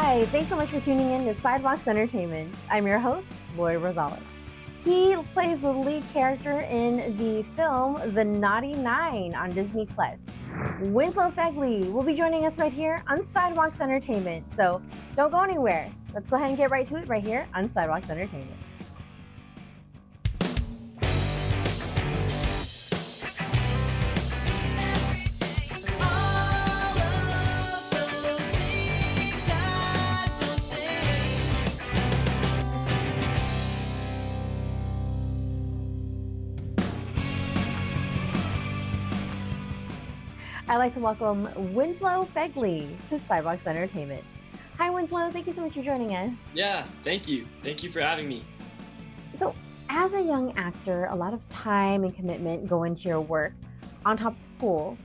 Hi, thanks so much for tuning in to Sidewalks Entertainment. I'm your host, Lori Rosales. He plays the lead character in the film The Naughty Nine on Disney+. Winslow Fegley will be joining us right here on Sidewalks Entertainment. So don't go anywhere. Let's go ahead and get right to it right here on Sidewalks Entertainment. I'd like to welcome Winslow Fegley to Sidewalks Entertainment. Hi, Winslow. Thank you so much for joining us. Yeah, thank you. Thank you for having me. So, as a young actor, a lot of time and commitment go into your work on top of school.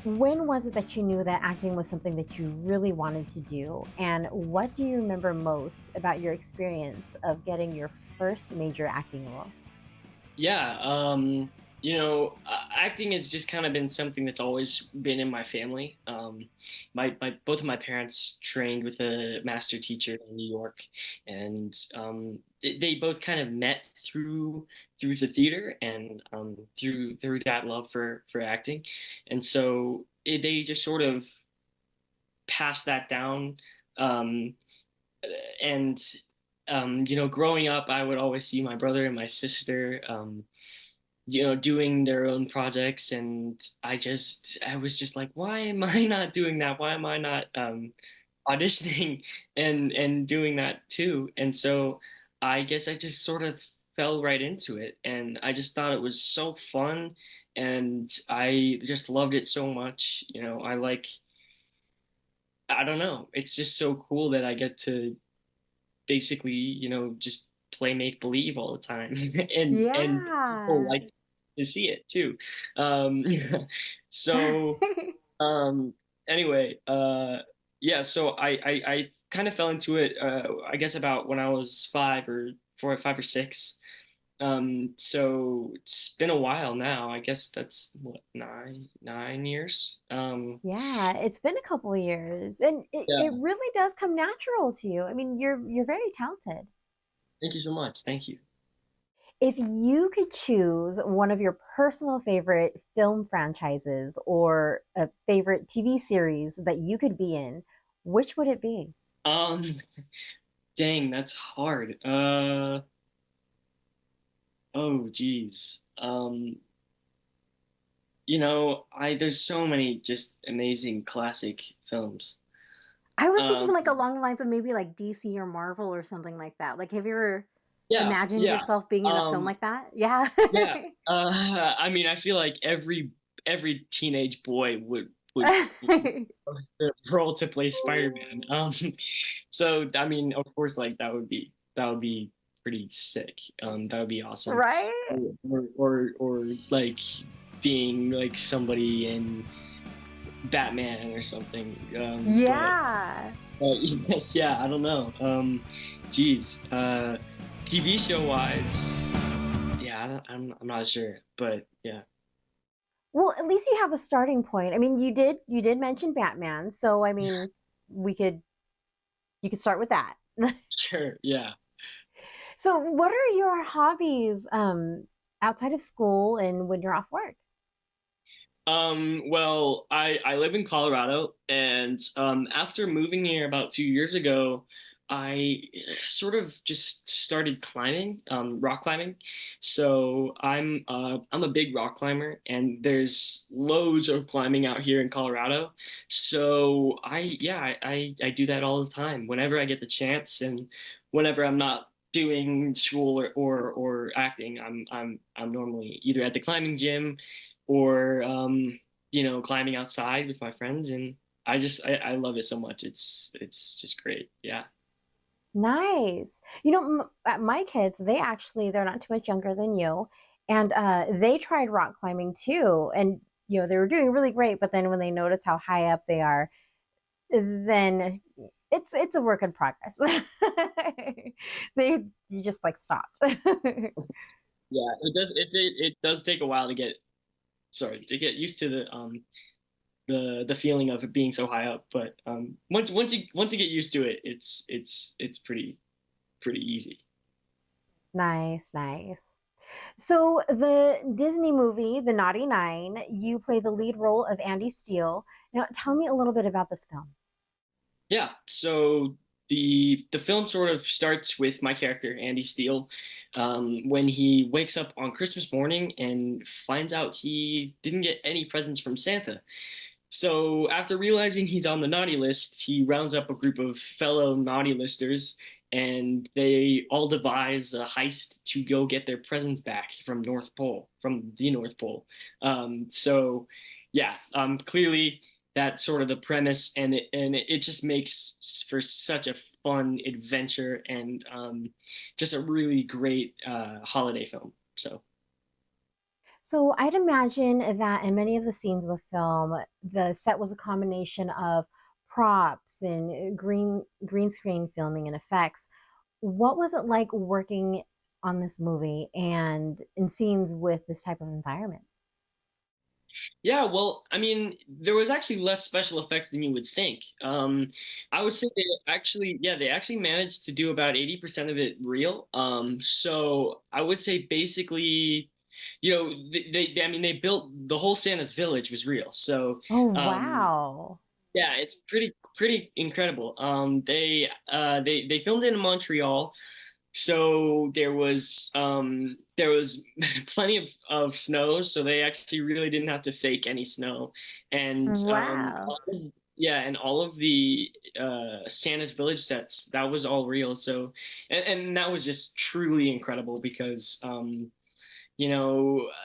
When was it that you knew that acting was something that you really wanted to do? And what do you remember most about your experience of getting your first major acting role? Yeah, acting has just kind of been something that's always been in my family. My both of my parents trained with a master teacher in New York, and they both kind of met through the theater and through that love for acting, and so they just sort of passed that down. Um, and growing up, I would always see my brother and my sister, doing their own projects, and I was just like, why am I not doing that? Why am I not auditioning and doing that too? And so I guess I just sort of fell right into it, and I just thought it was so fun, and I just loved it so much. I don't know. It's just so cool that I get to basically, just play make believe all the time, and people Yeah. like to see it too. Um, so um, anyway, yeah. So I kind of fell into it. I guess about when I was 5 or 6. So it's been a while now. I guess that's what, 9 years. Yeah, it's been a couple of years, and it Yeah. really does come natural to you. I mean, you're very talented. Thank you so much. Thank you. If you could choose one of your personal favorite film franchises or a favorite TV series that you could be in, which would it be? Um, Dang, that's hard. Oh, geez. I there's so many just amazing classic films. I was thinking Um, like along the lines of maybe like DC or Marvel or something like that. Like, have you ever yeah, imagined yeah, yourself being in a film um, like that? Yeah. yeah. I mean, I feel like every teenage boy would love the role to play Spider-Man. So I mean, of course, like that would be pretty sick. That would be awesome. Right? Or like being like somebody in Batman or something. Yeah. Yes, yeah, I don't know. Geez, TV show wise, yeah, I'm not sure, but yeah, Well, at least you have a starting point. I mean, you did mention Batman, so I mean, we could you could start with that. sure, yeah. So, what are your hobbies outside of school and when you're off work? Well, I live in Colorado, and after moving here about 2 years ago, I sort of just started climbing, rock climbing. So I'm a big rock climber, and there's loads of climbing out here in Colorado. So I do that all the time whenever I get the chance, and whenever I'm not doing school or acting, I'm normally either at the climbing gym or climbing outside with my friends, and I love it so much. It's just great. Yeah. Nice. My kids, they're not too much younger than you, and they tried rock climbing too, and they were doing really great. But then when they notice how high up they are, then it's a work in progress. They you just like stopped. Yeah, it does take a while to get used to the the feeling of it being so high up. But once you get used to it, it's pretty easy. Nice, nice. So, the Disney movie, The Naughty Nine, you play the lead role of Andy Steele. Now, tell me a little bit about this film. Yeah. So the film sort of starts with my character Andy Steele, when he wakes up on Christmas morning and finds out he didn't get any presents from Santa. So after realizing he's on the naughty list, he rounds up a group of fellow naughty listers, and they all devise a heist to go get their presents back from the North Pole. So yeah, clearly that's sort of the premise, and it just makes for such a fun adventure, and just a really great holiday film. So So, I'd imagine that in many of the scenes of the film, the set was a combination of props and green screen filming and effects. What was it like working on this movie and in scenes with this type of environment? yeah, well, I mean, there was actually less special effects than you would think. I would say they actually managed to do about 80% of it real. So I would say basically, I mean, they built the whole Santa's village was real. So, Oh, um, wow. yeah, it's pretty incredible. They filmed it in Montreal, so there was plenty of snow, so they actually really didn't have to fake any snow, and Wow. yeah, and all of the Santa's Village sets, that was all real. So, and that was just truly incredible because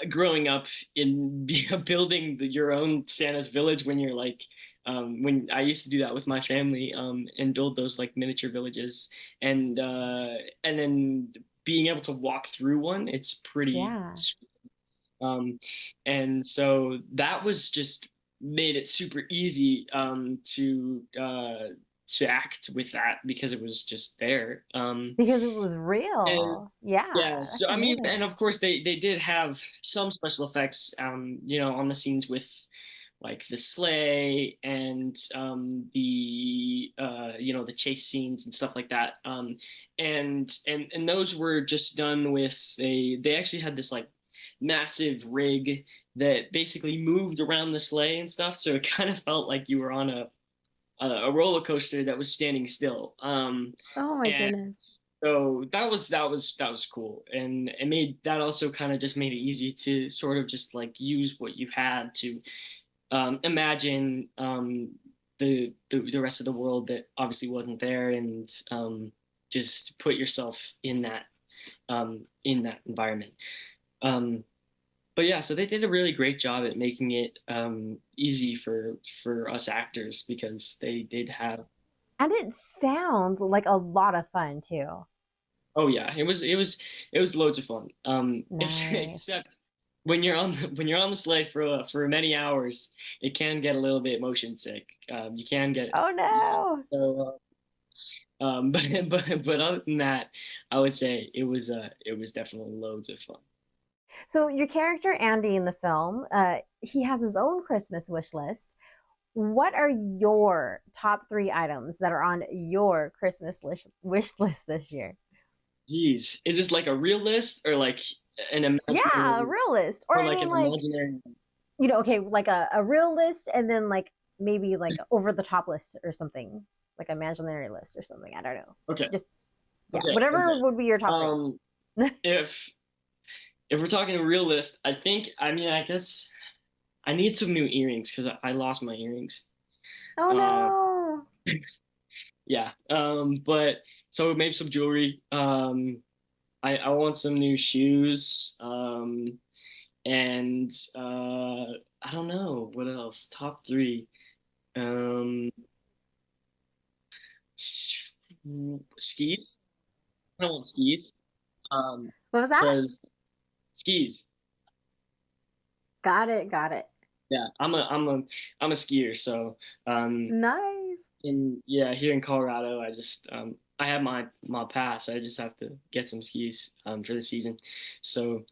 growing up in building your own Santa's village when you're like, when I used to do that with my family, and build those like miniature villages, and and then being able to walk through one, it's pretty. Yeah. Um, and so that was just made it super easy, to act with that because it was just there. Because it was And real. yeah, Yeah, so that's I mean, and amazing. of course they did have some special effects, on the scenes with like the sleigh and the chase scenes and stuff like that. And those were just done with they actually had this like massive rig that basically moved around the sleigh and stuff, so it kind of felt like you were on a roller coaster that was standing still. Oh my And goodness. so that was cool, and it made that also kind of just made it easy to sort of just like use what you had to imagine the rest of the world that obviously wasn't there, and just put yourself in that environment. Um, but yeah, so they did a really great job at making it easy for us actors because they did have. And it sounds like a lot of fun too. Oh yeah, it was loads of fun. Nice. Except when you're on the sleigh for many hours, it can get a little bit motion sick. You can get. Oh no. So, but other than that, I would say it was definitely loads of fun. So your character Andy in the film, he has his own Christmas wish list. What are your top three items that are on your Christmas wish list this year? Jeez, is this like a real list or like an Yeah, a imaginary real list. Or or I like mean an like, imaginary? okay, like a real list and then like maybe like over the top list or something. Like imaginary list or something. I don't know. Okay, Just yeah, okay, whatever okay. would be your top three. Um, if if we're talking a real list, I guess I need some new earrings because I lost my earrings. Oh Uh, no. yeah. But so maybe some jewelry. I want some new shoes. And I don't know what else. Top three. Um, skis. I don't want skis. Um, What was that? because skis. Got it, got it. Yeah, I'm a skier. So Nice. here in Colorado, I have my pass. I just have to get some skis for the season. So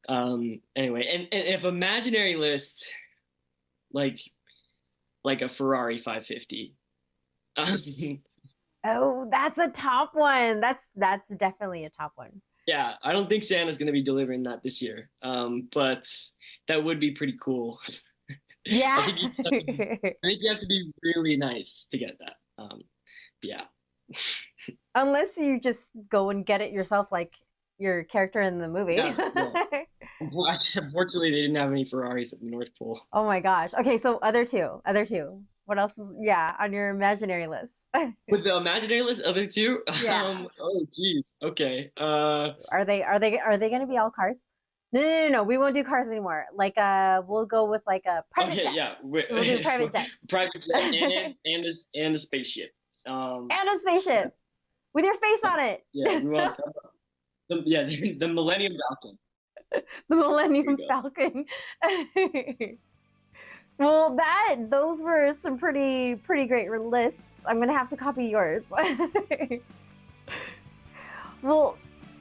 anyway, and if imaginary list, like like a Ferrari 550. Oh, that's a top one. That's definitely a top one. Yeah, I don't think Santa's going to be delivering that this year, but that would be pretty cool. I Yeah. think I think you have to be really nice to get that. Yeah. Unless you just go and get it yourself, like your character in the movie. Yeah, yeah. Unfortunately, they didn't have any Ferraris at the North Pole. Oh my gosh. Okay, so other two. Other two. What else is, yeah, on your imaginary list? With the imaginary list, other two? Yeah. Oh geez. Okay. Are they gonna be all cars? No, no, no, no. We won't do cars anymore. Like we'll go with like a private Okay, jet. yeah. We'll do private jet. Private jet and a spaceship. And a spaceship with your face on it. Yeah, we want the Millennium Falcon. The Millennium Falcon. Well, those were some pretty great lists. I'm gonna have to copy yours. Well,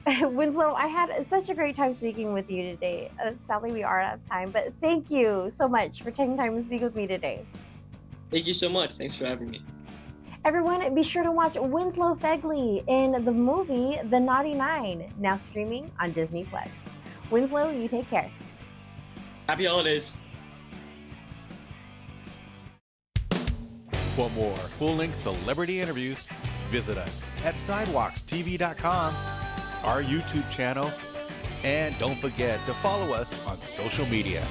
Winslow, I had such a great time speaking with you today. Sadly, we are out of time, but thank you so much for taking time to speak with me today. Thank you so much. Thanks for having me. Everyone, be sure to watch Winslow Fegley in the movie The Naughty Nine, now streaming on Disney+. Winslow, you take care. Happy holidays. For more full-length celebrity interviews, visit us at sidewalkstv.com, our YouTube channel, and don't forget to follow us on social media.